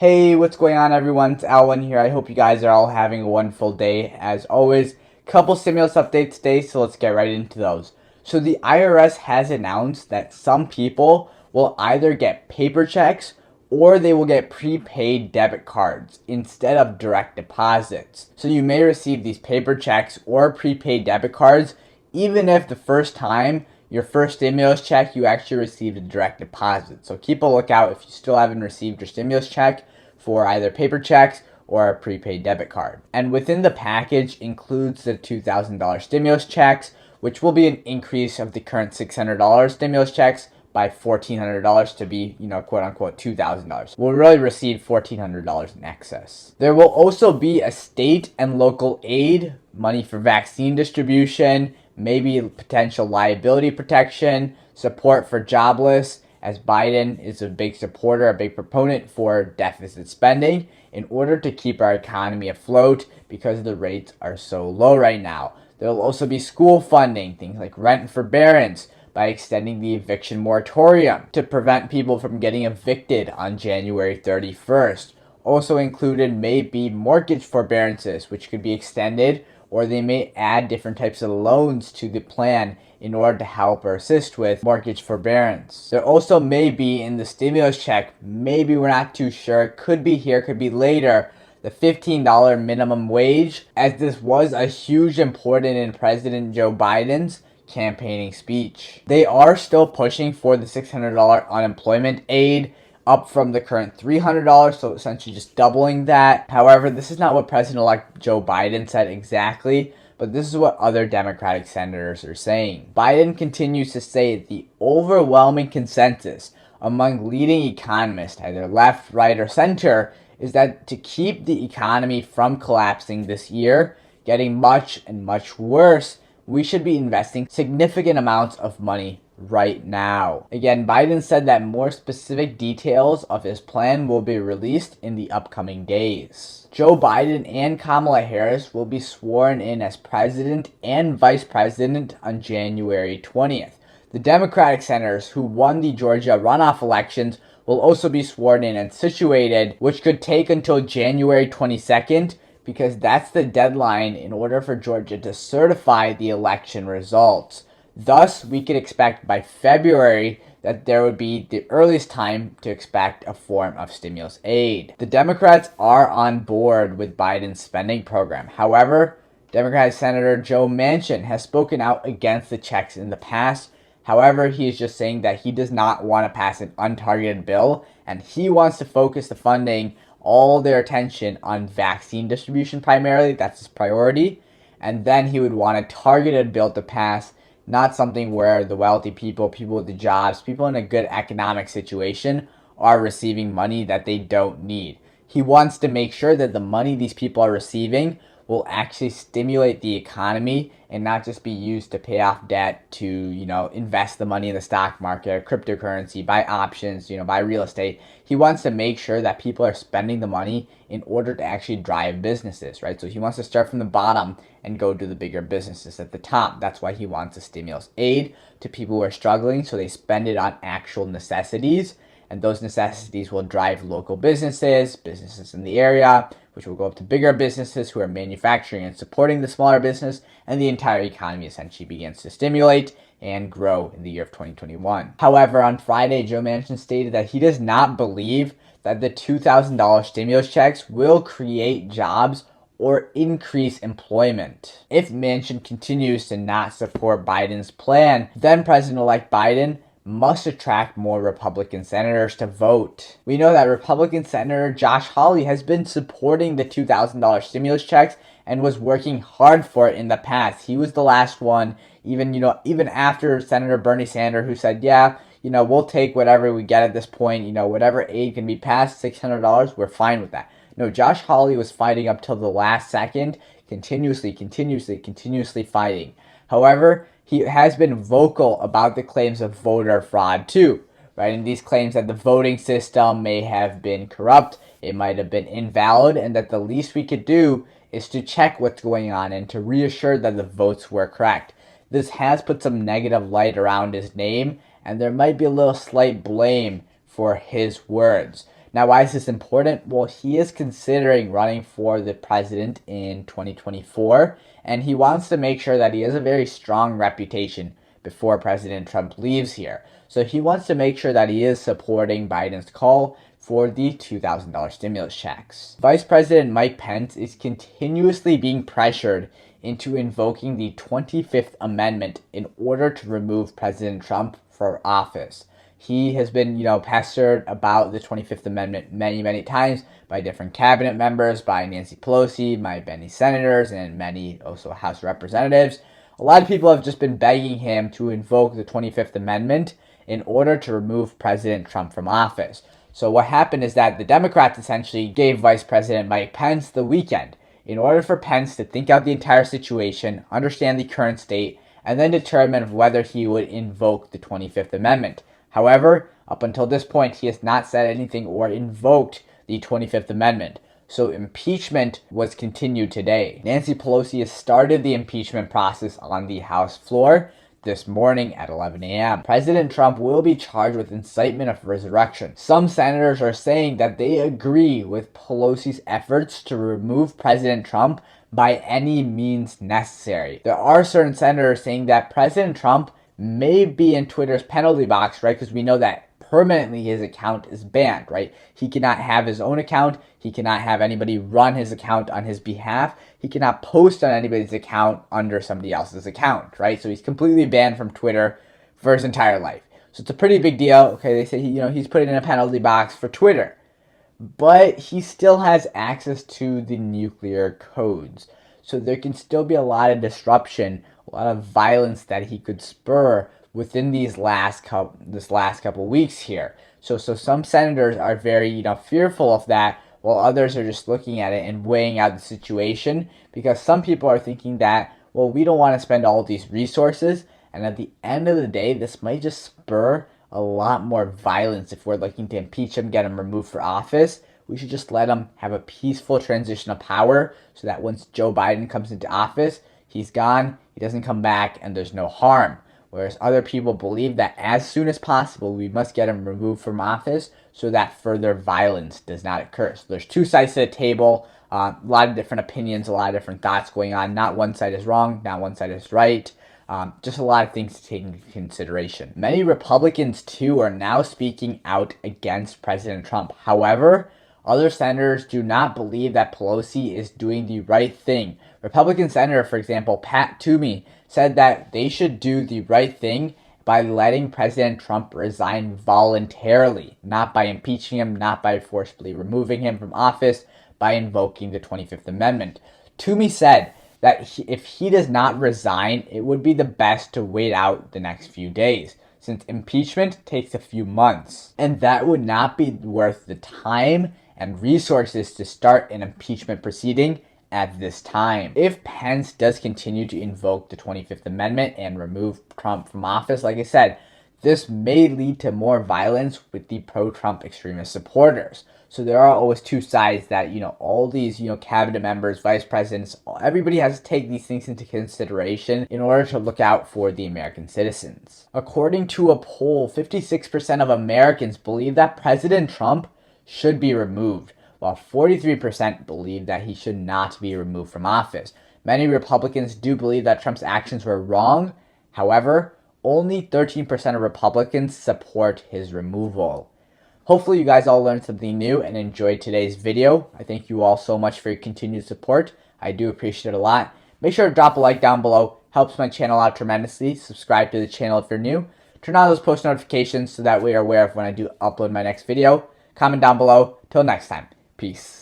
Hey, what's going on everyone? It's Alwyn here. I hope you guys are all having a wonderful day. As always, couple stimulus updates today, so let's get right into those. So the IRS has announced that some people will either get paper checks or they will get prepaid debit cards instead of direct deposits. So you may receive these paper checks or prepaid debit cards even if the first time your first stimulus check you actually received a direct deposit. So keep a lookout if you still haven't received your stimulus check for either paper checks or a prepaid debit card. And within the package includes the $2,000 stimulus checks, which will be an increase of the current $600 stimulus checks by $1,400 to be, quote unquote $2,000. We'll really receive $1,400 in excess. There will also be a state and local aid, money for vaccine distribution, maybe potential liability protection, support for jobless, as Biden is a big supporter, a big proponent for deficit spending in order to keep our economy afloat because the rates are so low right now. There will also be school funding, things like rent and forbearance, by extending the eviction moratorium to prevent people from getting evicted on January 31st. Also included may be mortgage forbearances, which could be extended, or they may add different types of loans to the plan in order to help or assist with mortgage forbearance. There also may be in the stimulus check, maybe we're not too sure, could be here, could be later, the $15 minimum wage, as this was a huge important in President Joe Biden's campaigning speech. They are still pushing for the $600 unemployment aid, up from the current $300, so essentially just doubling that. However, this is not what President-elect Joe Biden said exactly, but this is what other Democratic senators are saying. Biden continues to say the overwhelming consensus among leading economists, either left, right, or center, is that to keep the economy from collapsing this year, getting much and much worse, we should be investing significant amounts of money right now. Again, Biden said that more specific details of his plan will be released in the upcoming days. Joe Biden and Kamala Harris will be sworn in as president and vice president on January 20th. The Democratic senators who won the Georgia runoff elections will also be sworn in and situated, which could take until January 22nd, because that's the deadline in order for Georgia to certify the election results. Thus, we could expect by February that there would be the earliest time to expect a form of stimulus aid. The Democrats are on board with Biden's spending program. However, Democratic Senator Joe Manchin has spoken out against the checks in the past. However, he is just saying that he does not want to pass an untargeted bill, and he wants to focus the funding, all their attention, on vaccine distribution primarily. That's his priority. And then he would want a targeted bill to pass, not something where the wealthy people, people with the jobs, people in a good economic situation are receiving money that they don't need. He wants to make sure that the money these people are receiving will actually stimulate the economy and not just be used to pay off debt, to, invest the money in the stock market, cryptocurrency, buy options, buy real estate. He wants to make sure that people are spending the money in order to actually drive businesses, right? So he wants to start from the bottom and go to the bigger businesses at the top. That's why he wants a stimulus aid to people who are struggling, so they spend it on actual necessities, and those necessities will drive local businesses in the area, which will go up to bigger businesses who are manufacturing and supporting the smaller business, and the entire economy essentially begins to stimulate and grow in the year of 2021. However, on Friday, Joe Manchin stated that he does not believe that the $2,000 stimulus checks will create jobs or increase employment. If Manchin continues to not support Biden's plan, then President-elect Biden must attract more Republican senators to vote. We know that Republican Senator Josh Hawley has been supporting the $2,000 stimulus checks and was working hard for it in the past. He was the last one, even after Senator Bernie Sanders, who said, we'll take whatever we get at this point, whatever aid can be passed, $600, we're fine with that. No, Josh Hawley was fighting up till the last second, continuously fighting. However, he has been vocal about the claims of voter fraud too, right? And these claims that the voting system may have been corrupt, it might have been invalid, and that the least we could do is to check what's going on and to reassure that the votes were correct. This has put some negative light around his name, and there might be a little slight blame for his words. Now, why is this important? Well, he is considering running for the president in 2024, and he wants to make sure that he has a very strong reputation before President Trump leaves here. So he wants to make sure that he is supporting Biden's call for the $2,000 stimulus checks. Vice President Mike Pence is continuously being pressured into invoking the 25th Amendment in order to remove President Trump from office. He has been, pestered about the 25th Amendment many, many times by different cabinet members, by Nancy Pelosi, by many senators, and many also House representatives. A lot of people have just been begging him to invoke the 25th Amendment in order to remove President Trump from office. So what happened is that the Democrats essentially gave Vice President Mike Pence the weekend in order for Pence to think out the entire situation, understand the current state, and then determine whether he would invoke the 25th Amendment. However, up until this point, he has not said anything or invoked the 25th Amendment. So impeachment was continued today. Nancy Pelosi has started the impeachment process on the House floor this morning at 11 a.m. President Trump will be charged with incitement of insurrection. Some senators are saying that they agree with Pelosi's efforts to remove President Trump by any means necessary. There are certain senators saying that President Trump may be in Twitter's penalty box, right? Because we know that permanently his account is banned, right? He cannot have his own account. He cannot have anybody run his account on his behalf. He cannot post on anybody's account under somebody else's account, right? So he's completely banned from Twitter for his entire life. So it's a pretty big deal. Okay, they say he's put in a penalty box for Twitter, but he still has access to the nuclear codes. So there can still be a lot of disruption, a lot of violence that he could spur within this last couple weeks here. So some senators are very fearful of that, while others are just looking at it and weighing out the situation, because some people are thinking that, well, we don't want to spend all these resources, and at the end of the day, this might just spur a lot more violence. If we're looking to impeach him, get him removed for office, we should just let him have a peaceful transition of power so that once Joe Biden comes into office, he's gone, he doesn't come back, and there's no harm. Whereas other people believe that as soon as possible, we must get him removed from office so that further violence does not occur. So there's two sides to the table, a lot of different opinions, a lot of different thoughts going on. Not one side is wrong, not one side is right. Just a lot of things to take into consideration. Many Republicans, too, are now speaking out against President Trump. However, other senators do not believe that Pelosi is doing the right thing. Republican Senator, for example, Pat Toomey, said that they should do the right thing by letting President Trump resign voluntarily, not by impeaching him, not by forcibly removing him from office, by invoking the 25th Amendment. Toomey said that if he does not resign, it would be the best to wait out the next few days, since impeachment takes a few months, and that would not be worth the time and resources to start an impeachment proceeding at this time. If Pence does continue to invoke the 25th Amendment and remove Trump from office, like I said, this may lead to more violence with the pro-Trump extremist supporters. So there are always two sides that, all these, cabinet members, vice presidents, everybody has to take these things into consideration in order to look out for the American citizens. According to a poll, 56% of Americans believe that President Trump should be removed, while 43% believe that he should not be removed from office. Many Republicans do believe that Trump's actions were wrong. However, only 13% of Republicans support his removal. Hopefully you guys all learned something new and enjoyed today's video. I thank you all so much for your continued support. I do appreciate it a lot. Make sure to drop a like down below. Helps my channel out tremendously. Subscribe to the channel if you're new. Turn on those post notifications so that way you're aware of when I do upload my next video. Comment down below. Till next time. Peace.